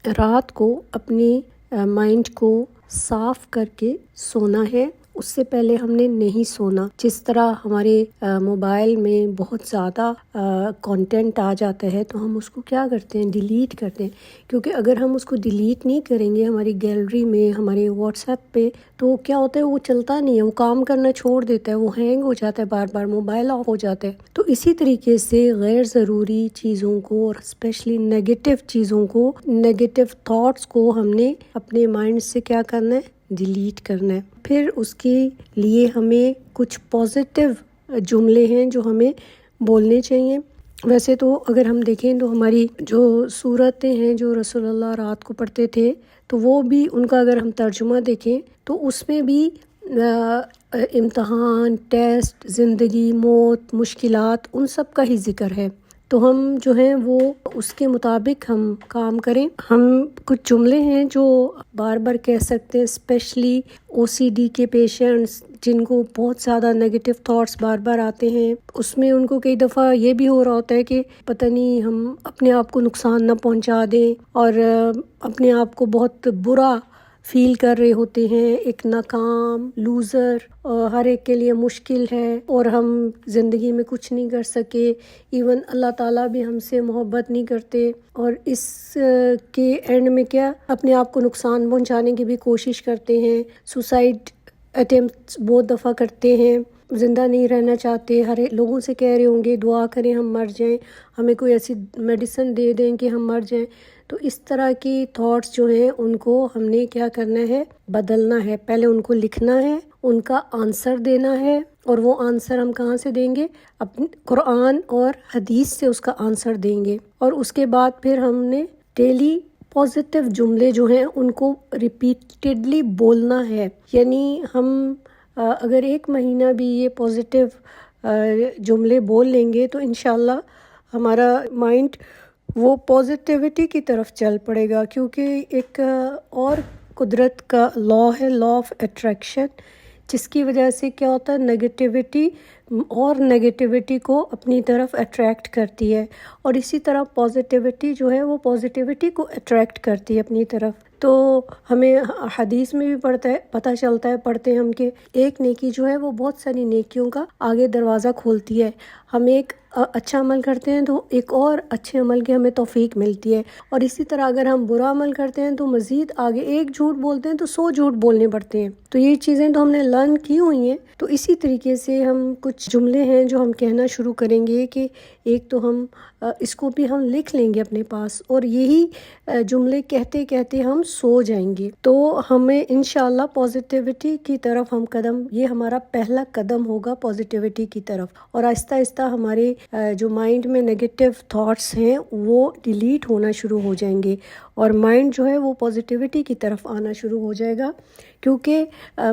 رات کو اپنے مائنڈ کو صاف کر کے سونا ہے، اس سے پہلے ہم نے نہیں سونا۔ جس طرح ہمارے موبائل میں بہت زیادہ کانٹینٹ آ جاتا ہے تو ہم اس کو کیا کرتے ہیں، ڈیلیٹ کرتے ہیں، کیونکہ اگر ہم اس کو ڈیلیٹ نہیں کریں گے ہماری گیلری میں، ہمارے واٹس ایپ پہ، تو کیا ہوتا ہے وہ چلتا نہیں ہے، وہ کام کرنا چھوڑ دیتا ہے، وہ ہینگ ہو جاتا ہے، بار بار موبائل آف ہو جاتا ہے۔ تو اسی طریقے سے غیر ضروری چیزوں کو اور اسپیشلی نیگیٹو چیزوں کو، نیگیٹو تھاٹس کو ہم نے اپنے مائنڈ سے کیا کرنا ہے، ڈیلیٹ کرنا ہے۔ پھر اس کے لیے ہمیں کچھ پازیٹیو جملے ہیں جو ہمیں بولنے چاہیے۔ ویسے تو اگر ہم دیکھیں تو ہماری جو صورتیں ہیں جو رسول اللہ رات کو پڑھتے تھے، تو وہ بھی ان کا اگر ہم ترجمہ دیکھیں تو اس میں بھی امتحان، ٹیسٹ، زندگی، موت، مشکلات، ان سب کا ہی ذکر ہے۔ تو ہم جو ہیں وہ اس کے مطابق ہم کام کریں۔ ہم کچھ جملے ہیں جو بار بار کہہ سکتے ہیں، اسپیشلی OCD کے پیشنٹس جن کو بہت زیادہ نیگیٹو تھاٹس بار بار آتے ہیں، اس میں ان کو کئی دفعہ یہ بھی ہو رہا ہوتا ہے کہ پتہ نہیں ہم اپنے آپ کو نقصان نہ پہنچا دیں، اور اپنے آپ کو بہت برا فیل کر رہے ہوتے ہیں، ایک ناکام، لوزر، ہر ایک کے لیے مشکل ہے اور ہم زندگی میں کچھ نہیں کر سکے، ایون اللہ تعالیٰ بھی ہم سے محبت نہیں کرتے، اور اس کے اینڈ میں کیا اپنے آپ کو نقصان پہنچانے کی بھی کوشش کرتے ہیں، سوسائڈ اٹیمپٹس بہت دفعہ کرتے ہیں، زندہ نہیں رہنا چاہتے، ہر لوگوں سے کہہ رہے ہوں گے دعا کریں ہم مر جائیں، ہمیں کوئی ایسی میڈیسن دے دیں کہ ہم مر جائیں۔ تو اس طرح کی تھاٹس جو ہیں ان کو ہم نے کیا کرنا ہے، بدلنا ہے۔ پہلے ان کو لکھنا ہے، ان کا آنسر دینا ہے، اور وہ آنسر ہم کہاں سے دیں گے، اپنے قرآن اور حدیث سے اس کا آنسر دیں گے۔ اور اس کے بعد پھر ہم نے ڈیلی پازیٹیو جملے جو ہیں ان کو ریپیٹڈلی بولنا ہے، یعنی ہم اگر 1 مہینہ بھی یہ پازیٹیو جملے بول لیں گے تو انشاءاللہ ہمارا مائنڈ وہ پازیٹیوٹی کی طرف چل پڑے گا، کیونکہ ایک اور قدرت کا لا ہے، لا آف اٹریکشن، جس کی وجہ سے کیا ہوتا ہے، نیگیٹیوٹی اور نیگیٹیوٹی کو اپنی طرف اٹریکٹ کرتی ہے، اور اسی طرح پازیٹیوٹی جو ہے وہ پازیٹیوٹی کو اٹریکٹ کرتی ہے اپنی طرف۔ تو ہمیں حدیث میں بھی پتہ چلتا ہے، پڑھتے ہیں ہم کہ ایک نیکی جو ہے وہ بہت ساری نیکیوں کا آگے دروازہ کھولتی ہے۔ ہم ایک اچھا عمل کرتے ہیں تو ایک اور اچھے عمل کی ہمیں توفیق ملتی ہے، اور اسی طرح اگر ہم برا عمل کرتے ہیں تو مزید آگے ایک جھوٹ بولتے ہیں تو 100 جھوٹ بولنے پڑتے ہیں۔ تو یہ چیزیں تو ہم نے لرن کی ہوئی ہیں۔ تو اسی طریقے سے ہم کچھ جملے ہیں جو ہم کہنا شروع کریں گے کہ ایک تو ہم اس کو بھی ہم لکھ لیں گے اپنے پاس، اور یہی جملے کہتے کہتے ہم سو جائیں گے، تو ہمیں انشاءاللہ پازیٹیوٹی کی طرف ہم قدم، یہ ہمارا پہلا قدم ہوگا پازیٹیوٹی کی طرف، اور آہستہ آہستہ ہمارے جو مائنڈ میں نیگیٹو تھاٹس ہیں وہ ڈیلیٹ ہونا شروع ہو جائیں گے، اور مائنڈ جو ہے وہ پازیٹیوٹی کی طرف آنا شروع ہو جائے گا، کیونکہ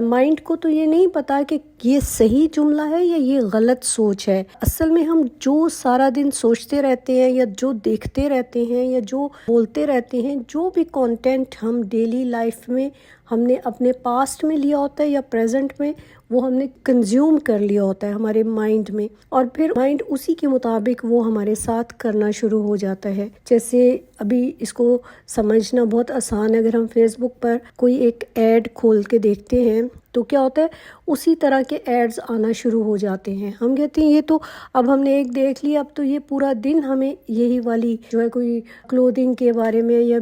مائنڈ کو تو یہ نہیں پتا کہ یہ صحیح جملہ ہے یا یہ غلط سوچ ہے۔ اصل میں ہم جو سارا دن سوچتے رہتے ہیں یا جو دیکھتے رہتے ہیں یا جو بولتے رہتے ہیں، جو بھی کانٹینٹ ہم ڈیلی لائف میں ہم نے اپنے پاسٹ میں لیا ہوتا ہے یا پریزنٹ میں، وہ ہم نے کنزیوم کر لیا ہوتا ہے ہمارے مائنڈ میں، اور پھر مائنڈ اسی کے مطابق وہ ہمارے ساتھ کرنا شروع ہو جاتا ہے۔ جیسے ابھی اس کو سمجھنا بہت آسان ہے، اگر ہم فیس بک پر کوئی ایک ایڈ کھول کے دیکھتے ہیں تو کیا ہوتا ہے، اسی طرح کے ایڈز آنا شروع ہو جاتے ہیں۔ ہم کہتے ہیں یہ تو اب ہم نے ایک دیکھ لیا، اب تو یہ پورا دن ہمیں یہی والی جو ہے کوئی کلودنگ کے بارے میں یا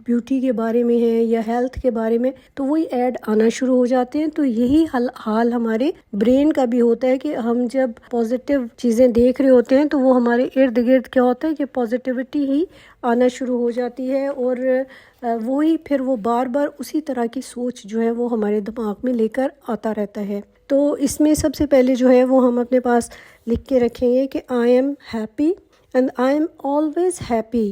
بیوٹی کے بارے میں ہے یا ہیلتھ کے بارے میں، تو وہی ایڈ آنا شروع ہو جاتے ہیں۔ تو یہی حال ہمارے برین کا بھی ہوتا ہے کہ ہم جب پازیٹیو چیزیں دیکھ رہے ہوتے ہیں تو وہ ہمارے ارد گرد کیا ہوتا ہے کہ پازیٹیوٹی ہی آنا شروع ہو جاتی ہے، اور وہی پھر وہ بار بار اسی طرح کی سوچ جو ہے وہ ہمارے دماغ میں لے کر آتا رہتا ہے۔ تو اس میں سب سے پہلے جو ہے وہ ہم اپنے پاس لکھ کے رکھیں گے کہ I am happy and I am always happy.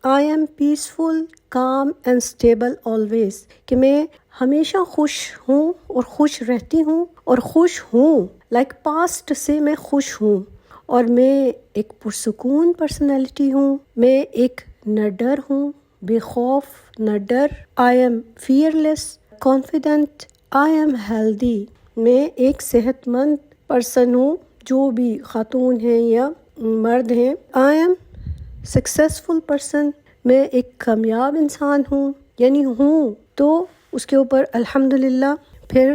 I am peaceful, calm and stable always. کہ میں ہمیشہ خوش ہوں اور خوش رہتی ہوں اور خوش ہوں، لائک پاسٹ سے میں خوش ہوں، اور میں ایک پرسکون پرسنالٹی ہوں، میں ایک نہ ڈر ہوں، بے خوف نہ ڈر۔ I am fearless, confident, I am healthy. میں ایک صحت مند پرسن ہوں، جو بھی خاتون ہیں یا مرد ہیں۔ I am successful person, میں ایک کامیاب انسان ہوں یعنی ہوں، تو اس کے اوپر الحمدللہ. پھر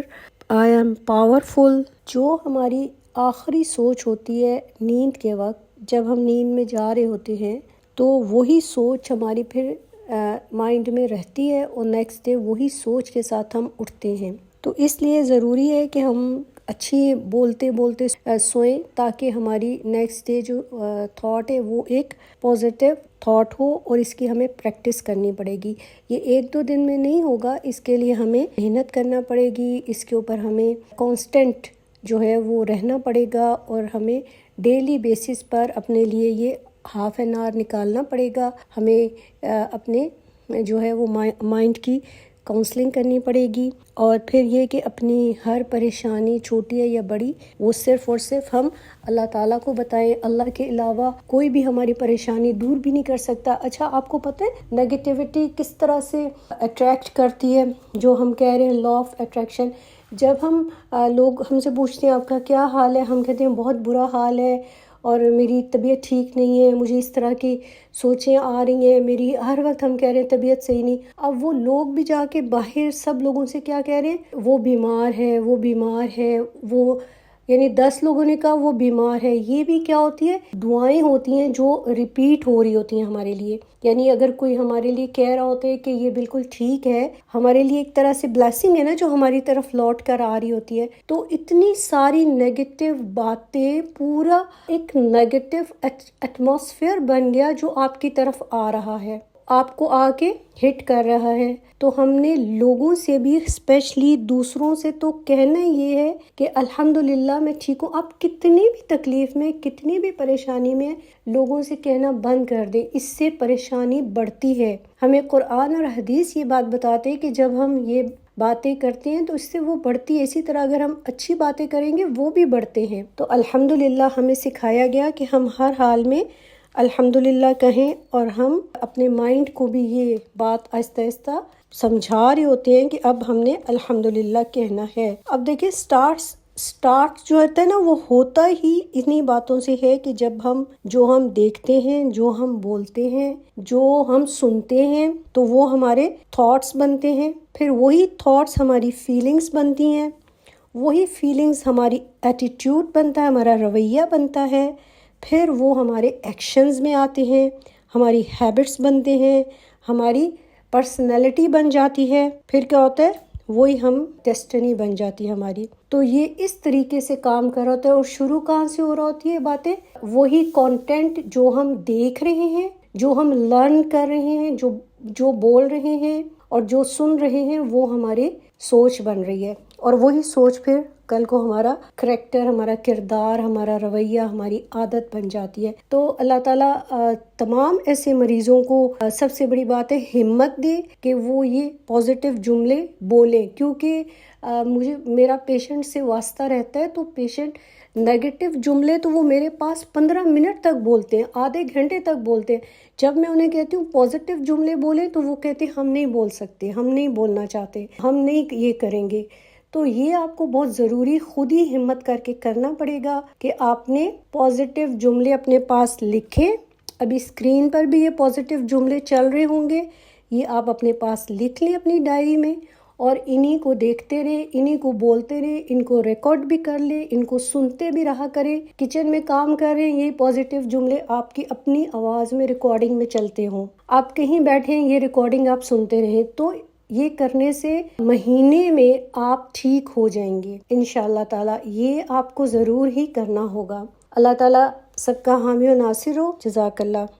آئی ایم پاورفل. جو ہماری آخری سوچ ہوتی ہے نیند کے وقت، جب ہم نیند میں جا رہے ہوتے ہیں، تو وہی سوچ ہماری پھر مائنڈ میں رہتی ہے اور نیکسٹ ڈے وہی سوچ کے ساتھ ہم اٹھتے ہیں. تو اس لیے ضروری ہے کہ ہم اچھی بولتے بولتے سوئیں، تاکہ ہماری نیکسٹ ڈے جو تھاٹ ہے وہ ایک پازیٹیو تھاٹ ہو، اور اس کی ہمیں پریکٹس کرنی پڑے گی. یہ ایک دو دن میں نہیں ہوگا، اس کے لیے ہمیں محنت کرنا پڑے گی، اس کے اوپر ہمیں کانسٹنٹ جو ہے وہ رہنا پڑے گا، اور ہمیں ڈیلی بیسس پر اپنے لیے یہ ہاف این آور نکالنا پڑے گا. ہمیں اپنے جو ہے وہ مائنڈ کی کاؤنسلنگ کرنی پڑے گی. اور پھر یہ کہ اپنی ہر پریشانی چھوٹی ہے یا بڑی، وہ صرف اور صرف ہم اللہ تعالیٰ کو بتائیں. اللہ کے علاوہ کوئی بھی ہماری پریشانی دور بھی نہیں کر سکتا. اچھا، آپ کو پتہ ہے نیگیٹیوٹی کس طرح سے اٹریکٹ کرتی ہے؟ جو ہم کہہ رہے ہیں لا آف اٹریکشن. جب ہم لوگ ہم سے پوچھتے ہیں آپ کا کیا حال ہے، ہم کہتے ہیں بہت برا حال ہے، اور میری طبیعت ٹھیک نہیں ہے، مجھے اس طرح کی سوچیں آ رہی ہیں، میری ہر وقت ہم کہہ رہے ہیں طبیعت صحیح نہیں. اب وہ لوگ بھی جا کے باہر سب لوگوں سے کیا کہہ رہے ہیں؟ وہ بیمار ہے، وہ بیمار ہے، وہ یعنی 10 لوگوں نے کہا وہ بیمار ہے. یہ بھی کیا ہوتی ہے؟ دعائیں ہوتی ہیں جو ریپیٹ ہو رہی ہوتی ہیں ہمارے لیے. یعنی اگر کوئی ہمارے لیے کہہ رہا ہوتا ہے کہ یہ بالکل ٹھیک ہے، ہمارے لیے ایک طرح سے بلیسنگ ہے نا، جو ہماری طرف لوٹ کر آ رہی ہوتی ہے. تو اتنی ساری نیگیٹو باتیں، پورا ایک نیگیٹو ایٹماسفیئر بن گیا جو آپ کی طرف آ رہا ہے، آپ کو آ کے ہٹ کر رہا ہے. تو ہم نے لوگوں سے بھی، اسپیشلی دوسروں سے، تو کہنا یہ ہے کہ الحمدللہ میں ٹھیک ہوں. آپ کتنی بھی تکلیف میں، کتنی بھی پریشانی میں، لوگوں سے کہنا بند کر دیں، اس سے پریشانی بڑھتی ہے. ہمیں قرآن اور حدیث یہ بات بتاتے ہیں کہ جب ہم یہ باتیں کرتے ہیں تو اس سے وہ بڑھتی ہے. اسی طرح اگر ہم اچھی باتیں کریں گے وہ بھی بڑھتے ہیں. تو الحمدللہ ہمیں سکھایا گیا کہ ہم ہر حال میں الحمدللہ کہیں، اور ہم اپنے مائنڈ کو بھی یہ بات آہستہ آہستہ سمجھا رہے ہوتے ہیں کہ اب ہم نے الحمدللہ کہنا ہے. اب دیکھیں سٹارٹ جو ہوتا ہے نا، وہ ہوتا ہی انہی باتوں سے ہے کہ جب جو ہم دیکھتے ہیں، جو ہم بولتے ہیں، جو ہم سنتے ہیں، تو وہ ہمارے تھاٹس بنتے ہیں. پھر وہی تھاٹس ہماری فیلنگز بنتی ہیں، وہی فیلنگز ہماری ایٹیٹیوڈ بنتا ہے، ہمارا رویہ بنتا ہے. پھر وہ ہمارے ایکشنز میں آتے ہیں، ہماری ہیبٹس بنتے ہیں، ہماری پرسنالٹی بن جاتی ہے. پھر کیا ہوتا ہے؟ وہی ہم ڈیسٹنی بن جاتی ہے ہماری. تو یہ اس طریقے سے کام کر رہا ہوتا ہے. اور شروع کہاں سے ہو رہا ہوتی ہے باتیں؟ وہی کانٹینٹ جو ہم دیکھ رہے ہیں، جو ہم لرن کر رہے ہیں، جو بول رہے ہیں اور جو سن رہے ہیں، وہ ہماری سوچ بن رہی ہے. اور وہی سوچ پھر کل کو ہمارا کریکٹر، ہمارا کردار، ہمارا رویہ، ہماری عادت بن جاتی ہے. تو اللہ تعالیٰ تمام ایسے مریضوں کو سب سے بڑی بات ہے ہمت دے کہ وہ یہ پازیٹیو جملے بولیں. کیونکہ میرا پیشنٹ سے واسطہ رہتا ہے، تو پیشنٹ نیگیٹو جملے تو وہ میرے پاس 15 منٹ تک بولتے ہیں، آدھے گھنٹے تک بولتے ہیں. جب میں انہیں کہتی ہوں پازیٹیو جملے بولیں، تو وہ کہتے ہیں ہم نہیں بول سکتے، ہم نہیں بولنا چاہتے، ہم نہیں یہ کریں گے. تو یہ آپ کو بہت ضروری خود ہی ہمت کر کے کرنا پڑے گا کہ آپ نے پازیٹیو جملے اپنے پاس لکھیں. ابھی اسکرین پر بھی یہ پازیٹیو جملے چل رہے ہوں گے، یہ آپ اپنے پاس لکھ لیں اپنی ڈائری میں، اور انہی کو دیکھتے رہے، انہی کو بولتے رہے، ان کو ریکارڈ بھی کر لیں، ان کو سنتے بھی رہا کریں. کچن میں کام کر رہے ہیں، یہ پازیٹیو جملے آپ کی اپنی آواز میں ریکارڈنگ میں چلتے ہوں. آپ کہیں بیٹھے ہیں، یہ ریکارڈنگ آپ سنتے رہیں. تو یہ کرنے سے مہینے میں آپ ٹھیک ہو جائیں گے انشاءاللہ تعالیٰ. یہ آپ کو ضرور ہی کرنا ہوگا. اللہ تعالیٰ سب کا حامی و ناصر ہو. جزاک اللہ.